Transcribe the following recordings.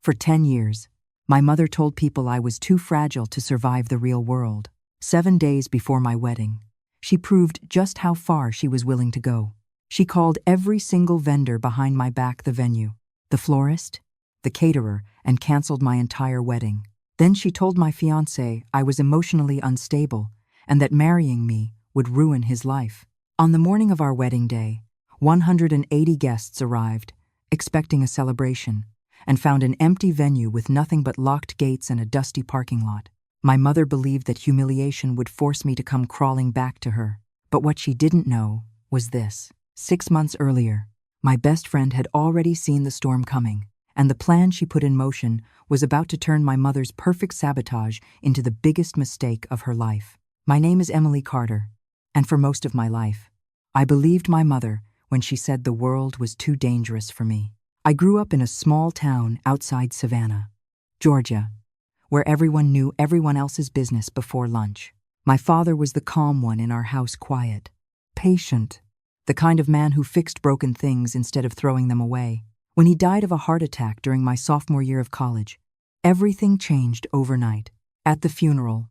For 10 years, my mother told people I was too fragile to survive the real world. 7 days before my wedding, she proved just how far she was willing to go. She called every single vendor behind my back the venue, the florist, the caterer, and canceled my entire wedding. Then she told my fiancé I was emotionally unstable and that marrying me would ruin his life. On the morning of our wedding day, 180 guests arrived, expecting a celebration, and found an empty venue with nothing but locked gates and a dusty parking lot. My mother believed that humiliation would force me to come crawling back to her. But what she didn't know was this. 6 months earlier, my best friend had already seen the storm coming, and the plan she put in motion was about to turn my mother's perfect sabotage into the biggest mistake of her life. My name is Emily Carter, and for most of my life, I believed my mother when she said the world was too dangerous for me. I grew up in a small town outside Savannah, Georgia, where everyone knew everyone else's business before lunch. My father was the calm one in our house, quiet, patient, the kind of man who fixed broken things instead of throwing them away. When he died of a heart attack during my sophomore year of college, everything changed overnight. At the funeral,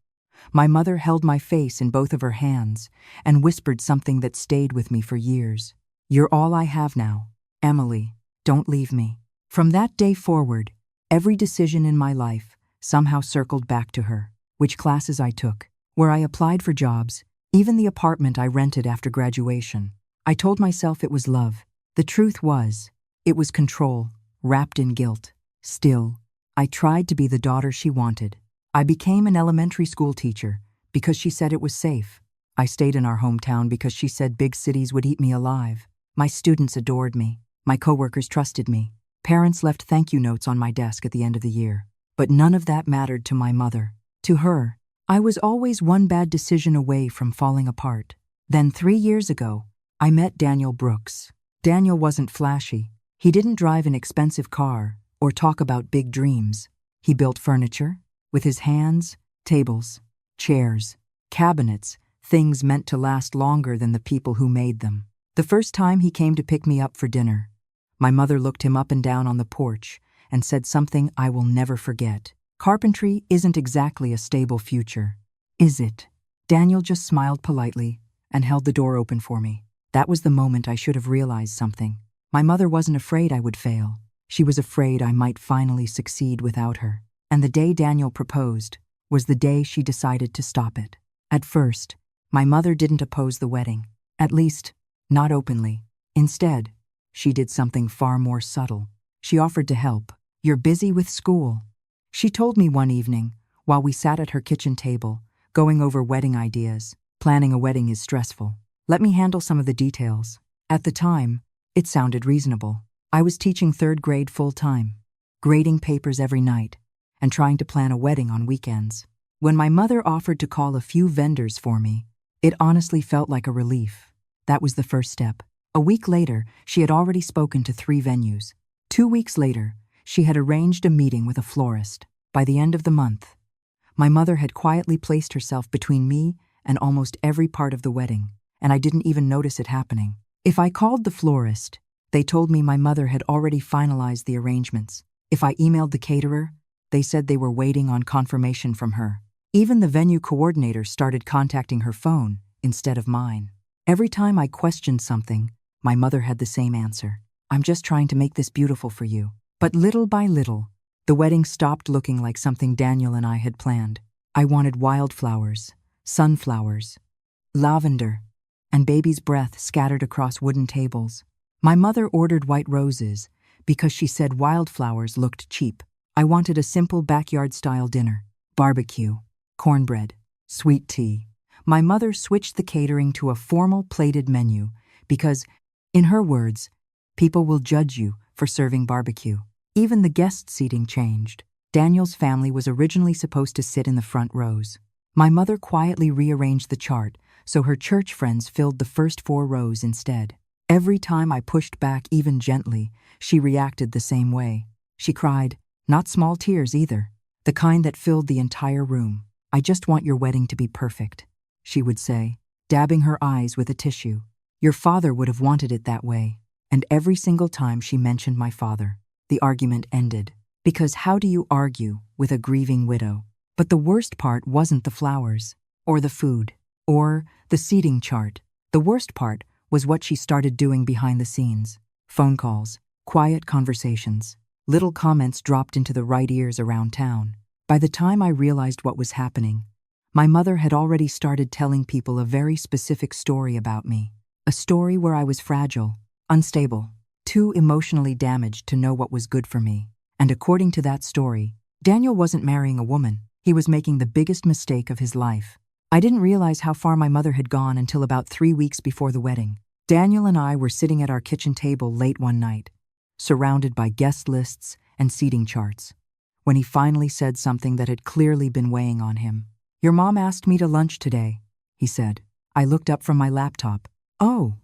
my mother held my face in both of her hands and whispered something that stayed with me for years. "You're all I have now, Emily. Don't leave me." From that day forward, every decision in my life somehow circled back to her. Which classes I took, where I applied for jobs, even the apartment I rented after graduation. I told myself it was love. The truth was, it was control, wrapped in guilt. Still, I tried to be the daughter she wanted. I became an elementary school teacher because she said it was safe. I stayed in our hometown because she said big cities would eat me alive. My students adored me. My coworkers trusted me. Parents left thank you notes on my desk at the end of the year. But none of that mattered to my mother. To her, I was always one bad decision away from falling apart. Then 3 years ago, I met Daniel Brooks. Daniel wasn't flashy. He didn't drive an expensive car or talk about big dreams. He built furniture with his hands, tables, chairs, cabinets, things meant to last longer than the people who made them. The first time he came to pick me up for dinner, my mother looked him up and down on the porch and said something I will never forget. "Carpentry isn't exactly a stable future, is it?" Daniel just smiled politely and held the door open for me. That was the moment I should have realized something. My mother wasn't afraid I would fail. She was afraid I might finally succeed without her. And the day Daniel proposed was the day she decided to stop it. At first, my mother didn't oppose the wedding. At least, not openly. Instead, she did something far more subtle. She offered to help. "You're busy with school," she told me one evening while we sat at her kitchen table, going over wedding ideas. "Planning a wedding is stressful. Let me handle some of the details." At the time, it sounded reasonable. I was teaching 3rd grade full-time, grading papers every night, and trying to plan a wedding on weekends. When my mother offered to call a few vendors for me, it honestly felt like a relief. That was the first step. A week later, she had already spoken to 3 venues. 2 weeks later, she had arranged a meeting with a florist. By the end of the month, my mother had quietly placed herself between me and almost every part of the wedding, and I didn't even notice it happening. If I called the florist, they told me my mother had already finalized the arrangements. If I emailed the caterer, they said they were waiting on confirmation from her. Even the venue coordinator started contacting her phone instead of mine. Every time I questioned something, my mother had the same answer. "I'm just trying to make this beautiful for you." But little by little, the wedding stopped looking like something Daniel and I had planned. I wanted wildflowers, sunflowers, lavender, and baby's breath scattered across wooden tables. My mother ordered white roses because she said wildflowers looked cheap. I wanted a simple backyard-style dinner, barbecue, cornbread, sweet tea. My mother switched the catering to a formal plated menu because, in her words, people will judge you for serving barbecue. Even the guest seating changed. Daniel's family was originally supposed to sit in the front rows. My mother quietly rearranged the chart so her church friends filled the first 4 rows instead. Every time I pushed back even gently, she reacted the same way. She cried, not small tears either, the kind that filled the entire room. "I just want your wedding to be perfect," she would say, dabbing her eyes with a tissue. "Your father would have wanted it that way." And every single time she mentioned my father, the argument ended. Because how do you argue with a grieving widow? But the worst part wasn't the flowers, or the food, or the seating chart. The worst part was what she started doing behind the scenes. Phone calls, quiet conversations, little comments dropped into the right ears around town. By the time I realized what was happening, my mother had already started telling people a very specific story about me. A story where I was fragile, unstable, too emotionally damaged to know what was good for me. And according to that story, Daniel wasn't marrying a woman. He was making the biggest mistake of his life. I didn't realize how far my mother had gone until about 3 weeks before the wedding. Daniel and I were sitting at our kitchen table late one night, surrounded by guest lists and seating charts, when he finally said something that had clearly been weighing on him. "Your mom asked me to lunch today," he said. I looked up from my laptop. "Oh,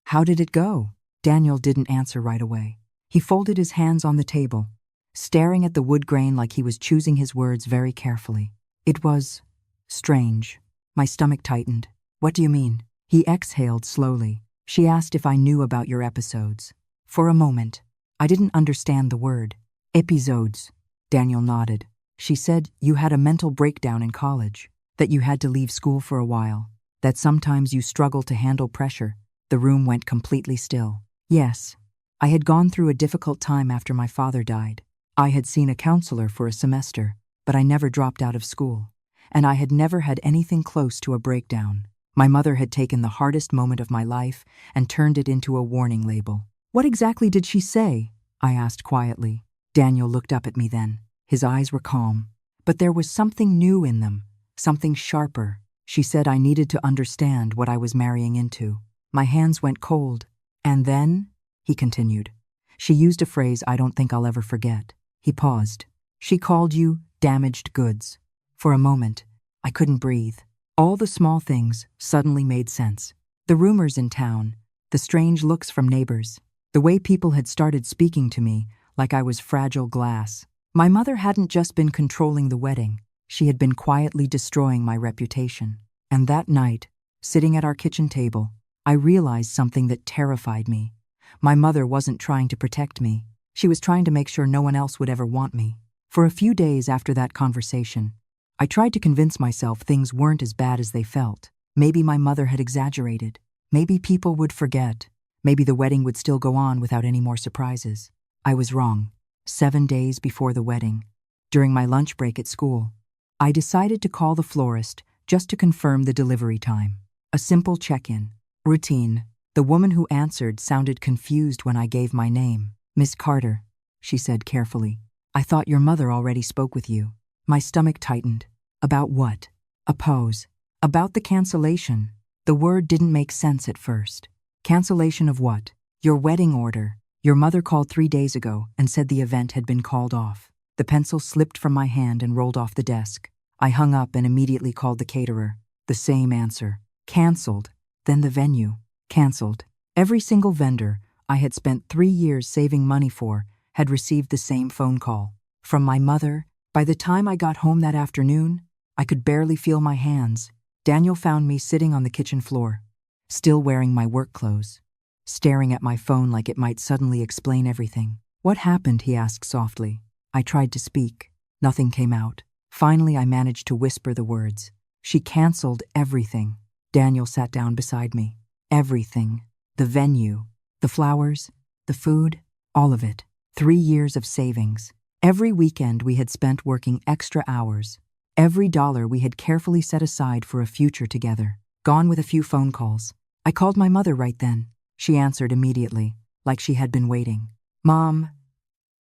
how did it go?" Daniel didn't answer right away. He folded his hands on the table, staring at the wood grain like he was choosing his words very carefully. "It was strange." My stomach tightened. "What do you mean?" He exhaled slowly. "She asked if I knew about your episodes." For a moment, I didn't understand the word. "Episodes," Daniel nodded. "She said you had a mental breakdown in college, that you had to leave school for a while, that sometimes you struggled to handle pressure." The room went completely still. Yes, I had gone through a difficult time after my father died. I had seen a counselor for a semester, but I never dropped out of school, and I had never had anything close to a breakdown. My mother had taken the hardest moment of my life and turned it into a warning label. "What exactly did she say?" I asked quietly. Daniel looked up at me then. His eyes were calm, but there was something new in them, something sharper. "She said I needed to understand what I was marrying into." My hands went cold. "And then," he continued, "she used a phrase I don't think I'll ever forget." He paused. "She called you damaged goods." For a moment, I couldn't breathe. All the small things suddenly made sense. The rumors in town, the strange looks from neighbors, the way people had started speaking to me like I was fragile glass. My mother hadn't just been controlling the wedding, she had been quietly destroying my reputation. And that night, sitting at our kitchen table, I realized something that terrified me. My mother wasn't trying to protect me. She was trying to make sure no one else would ever want me. For a few days after that conversation, I tried to convince myself things weren't as bad as they felt. Maybe my mother had exaggerated. Maybe people would forget. Maybe the wedding would still go on without any more surprises. I was wrong. 7 days before the wedding, during my lunch break at school, I decided to call the florist just to confirm the delivery time. A simple check-in. Routine. The woman who answered sounded confused when I gave my name. "Miss Carter," she said carefully. "I thought your mother already spoke with you." My stomach tightened. About what? A pause. About the cancellation. The word didn't make sense at first. Cancellation of what? "Your wedding order. Your mother called 3 days ago and said the event had been called off." The pencil slipped from my hand and rolled off the desk. I hung up and immediately called the caterer. The same answer. Cancelled. Then the venue. Cancelled. Every single vendor I had spent 3 years saving money for had received the same phone call. From my mother. By the time I got home that afternoon, I could barely feel my hands. Daniel found me sitting on the kitchen floor, still wearing my work clothes, staring at my phone like it might suddenly explain everything. "What happened?" he asked softly. I tried to speak. Nothing came out. Finally, I managed to whisper the words. "She canceled everything." Daniel sat down beside me. Everything. The venue, the flowers, the food, all of it. 3 years of savings. Every weekend we had spent working extra hours. Every dollar we had carefully set aside for a future together. Gone with a few phone calls. I called my mother right then. She answered immediately, like she had been waiting. "Mom,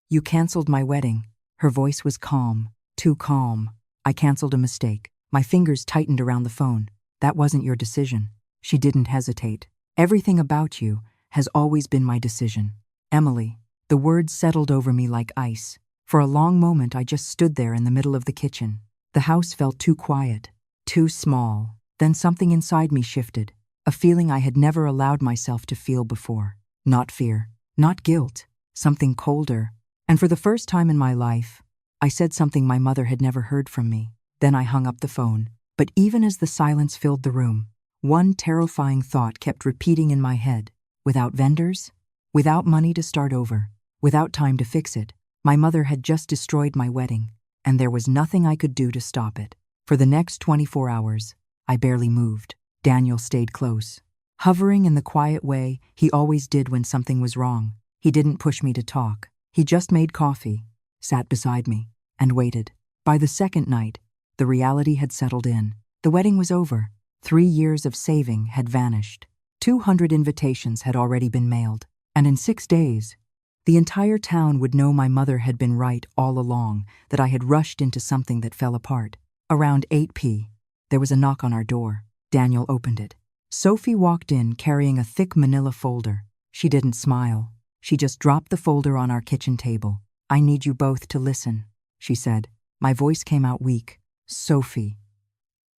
you canceled my wedding." Her voice was calm, too calm. I canceled a mistake. My fingers tightened around the phone. "That wasn't your decision." She didn't hesitate. "Everything about you has always been my decision." "Emily." The words settled over me like ice. For a long moment I just stood there in the middle of the kitchen. The house felt too quiet, too small. Then something inside me shifted, a feeling I had never allowed myself to feel before. Not fear, not guilt, something colder. And for the first time in my life, I said something my mother had never heard from me. Then I hung up the phone. But even as the silence filled the room, one terrifying thought kept repeating in my head. Without vendors, without money to start over, without time to fix it, My mother had just destroyed my wedding, and there was nothing I could do to stop it. For the next 24 hours, I barely moved. Daniel stayed close, hovering in the quiet way he always did when something was wrong. He didn't push me to talk. He just made coffee, sat beside me, and waited. By the second night, the reality had settled in. The wedding was over. 3 years of saving had vanished. 200 invitations had already been mailed. And in 6 days, the entire town would know my mother had been right all along, that I had rushed into something that fell apart. Around 8 p.m., there was a knock on our door. Daniel opened it. Sophie walked in carrying a thick manila folder. She didn't smile. She just dropped the folder on our kitchen table. "I need you both to listen," she said. My voice came out weak. "Sophie,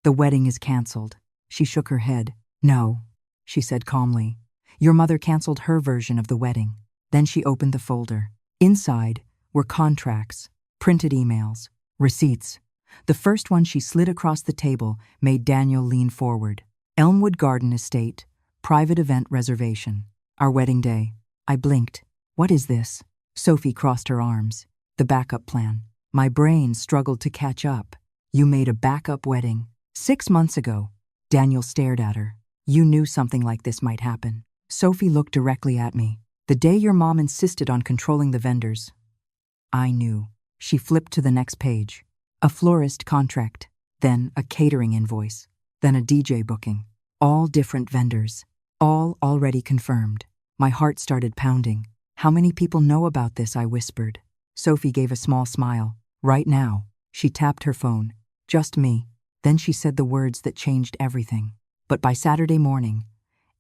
the wedding is canceled." She shook her head. "No," she said calmly. "Your mother canceled her version of the wedding." Then she opened the folder. Inside were contracts, printed emails, receipts. The first one she slid across the table made Daniel lean forward. Elmwood Garden Estate, private event reservation. Our wedding day. I blinked. "What is this?" Sophie crossed her arms. "The backup plan." My brain struggled to catch up. "You made a backup wedding 6 months ago." Daniel stared at her. "You knew something like this might happen." Sophie looked directly at me. "The day your mom insisted on controlling the vendors, I knew." She flipped to the next page. A florist contract, then a catering invoice, then a DJ booking. All different vendors, all already confirmed. My heart started pounding. "How many people know about this?" I whispered. Sophie gave a small smile. "Right now." She tapped her phone. "Just me." Then she said the words that changed everything. "But by Saturday morning,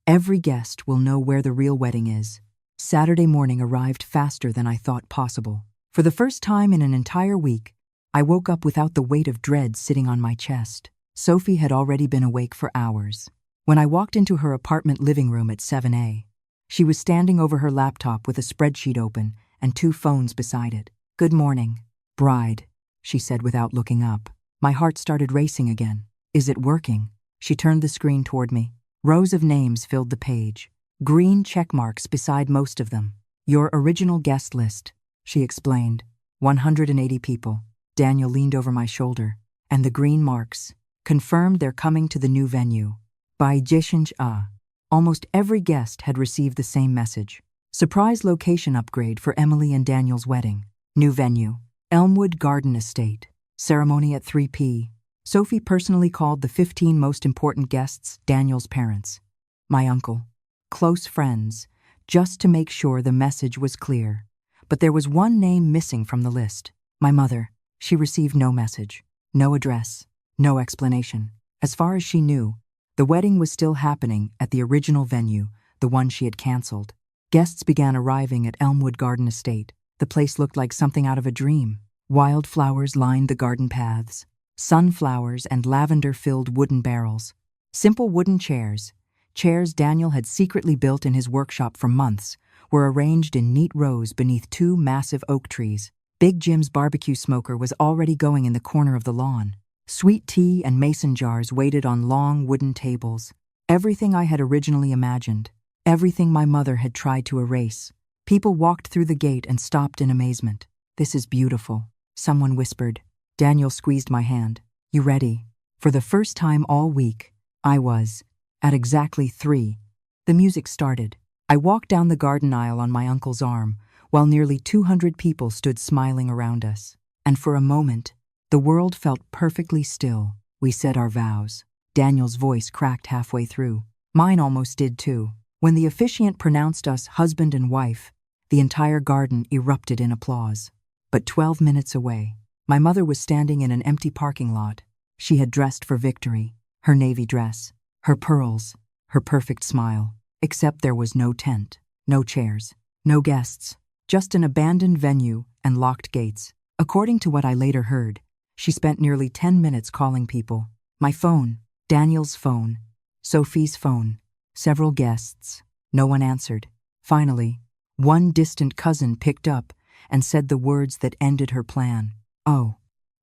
every guest will know where the real wedding is." Saturday morning arrived faster than I thought possible. For the first time in an entire week, I woke up without the weight of dread sitting on my chest. Sophie had already been awake for hours. When I walked into her apartment living room at 7 a.m., she was standing over her laptop with a spreadsheet open and 2 phones beside it. "Good morning, bride," she said without looking up. My heart started racing again. "Is it working?" She turned the screen toward me. Rows of names filled the page, green check marks beside most of them. "Your original guest list," she explained. 180 people. Daniel leaned over my shoulder, and the green marks confirmed they're coming to the new venue. By 10 a.m., almost every guest had received the same message. Surprise location upgrade for Emily and Daniel's wedding. New venue, Elmwood Garden Estate. Ceremony at 3 p.m. Sophie personally called the 15 most important guests Daniel's parents, my uncle, close friends, just to make sure the message was clear. But there was one name missing from the list. My mother. She received no message, no address, no explanation. As far as she knew, the wedding was still happening at the original venue, the one she had canceled. Guests began arriving at Elmwood Garden Estate. The place looked like something out of a dream. Wildflowers lined the garden paths, sunflowers and lavender-filled wooden barrels. Simple wooden chairs Daniel had secretly built in his workshop for months, were arranged in neat rows beneath 2 massive oak trees. Big Jim's barbecue smoker was already going in the corner of the lawn. Sweet tea and mason jars waited on long wooden tables. Everything I had originally imagined, everything my mother had tried to erase. People walked through the gate and stopped in amazement. "This is beautiful," someone whispered. Daniel squeezed my hand. "You ready?" For the first time all week, I was. At exactly 3, the music started. I walked down the garden aisle on my uncle's arm, while nearly 200 people stood smiling around us. And for a moment, the world felt perfectly still. We said our vows. Daniel's voice cracked halfway through. Mine almost did too. When the officiant pronounced us husband and wife, the entire garden erupted in applause. But 12 minutes away, my mother was standing in an empty parking lot. She had dressed for victory, her navy dress, her pearls, her perfect smile. Except there was no tent, no chairs, no guests, just an abandoned venue and locked gates. According to what I later heard, she spent nearly 10 minutes calling people. My phone, Daniel's phone, Sophie's phone, several guests. No one answered. Finally, one distant cousin picked up and said the words that ended her plan. "Oh,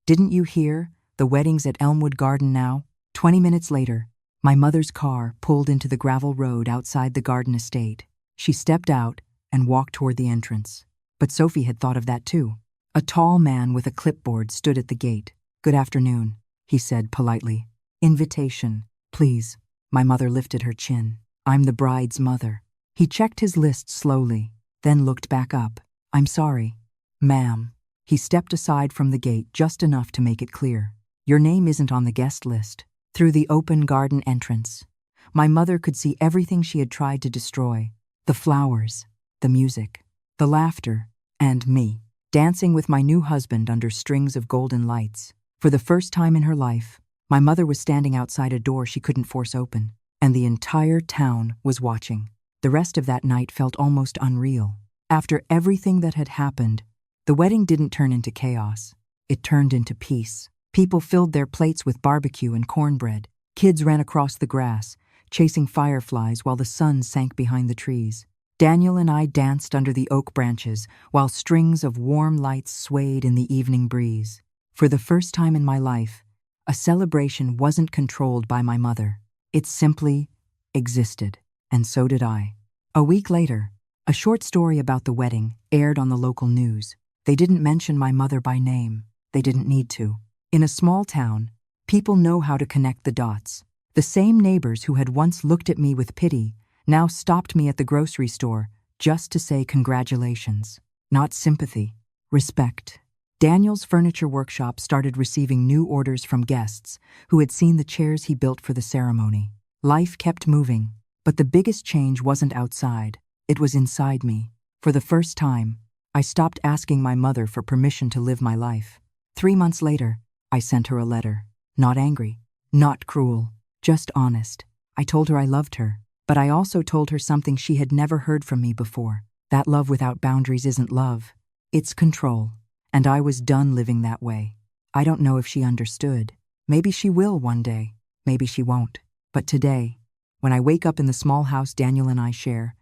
didn't you hear? The wedding's at Elmwood Garden now." 20 minutes later, my mother's car pulled into the gravel road outside the garden estate. She stepped out and walked toward the entrance. But Sophie had thought of that too. A tall man with a clipboard stood at the gate. "Good afternoon," he said politely. "Invitation, please." My mother lifted her chin. "I'm the bride's mother." He checked his list slowly, then looked back up. "I'm sorry, ma'am." He stepped aside from the gate just enough to make it clear. "Your name isn't on the guest list." Through the open garden entrance, my mother could see everything she had tried to destroy: the flowers, the music, the laughter, and me, dancing with my new husband under strings of golden lights. For the first time in her life, my mother was standing outside a door she couldn't force open, and the entire town was watching. The rest of that night felt almost unreal. After everything that had happened, the wedding didn't turn into chaos. It turned into peace. People filled their plates with barbecue and cornbread. Kids ran across the grass, chasing fireflies while the sun sank behind the trees. Daniel and I danced under the oak branches while strings of warm lights swayed in the evening breeze. For the first time in my life, a celebration wasn't controlled by my mother. It simply existed, and so did I. A week later, a short story about the wedding aired on the local news. They didn't mention my mother by name. They didn't need to. In a small town, people know how to connect the dots. The same neighbors who had once looked at me with pity now stopped me at the grocery store just to say congratulations. Not sympathy, respect. Daniel's furniture workshop started receiving new orders from guests who had seen the chairs he built for the ceremony. Life kept moving, but the biggest change wasn't outside. It was inside me. For the first time, I stopped asking my mother for permission to live my life. 3 months later, I sent her a letter. Not angry, not cruel, just honest. I told her I loved her, but I also told her something she had never heard from me before. That love without boundaries isn't love. It's control. And I was done living that way. I don't know if she understood. Maybe she will one day. Maybe she won't. But today, when I wake up in the small house Daniel and I share,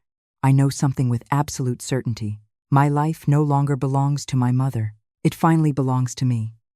I know something with absolute certainty. My life no longer belongs to my mother. It finally belongs to me.